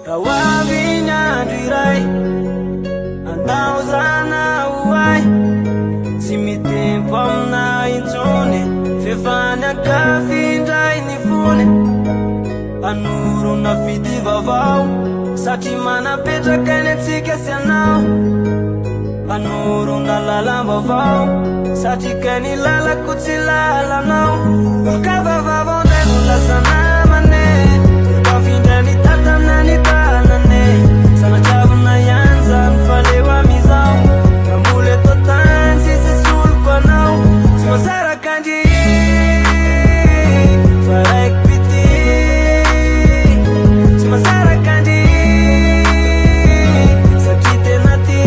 Rawavinyandro iray andao zana hoay tsy mitempo amina intsony fefany ankafindray ny fony anorona fidy vavao satria manapetraka eny antsika sy anao anorona lalam-vavao satria keny lalako tsy lalanao ka vavavao ndray no lasa namane kafindray ny tatana ny tanane sanatravana ihany zany faleo amizao ramboly eto tany sisy soloko anao tsy masaraka andry fa raiky pity tsy masaraka andry satria tena ty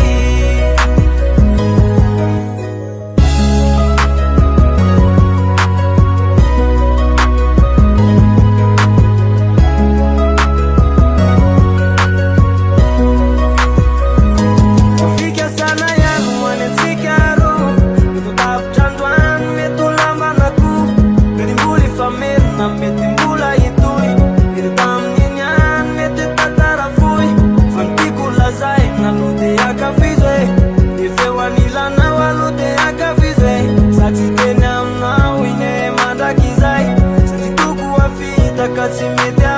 Kasi mete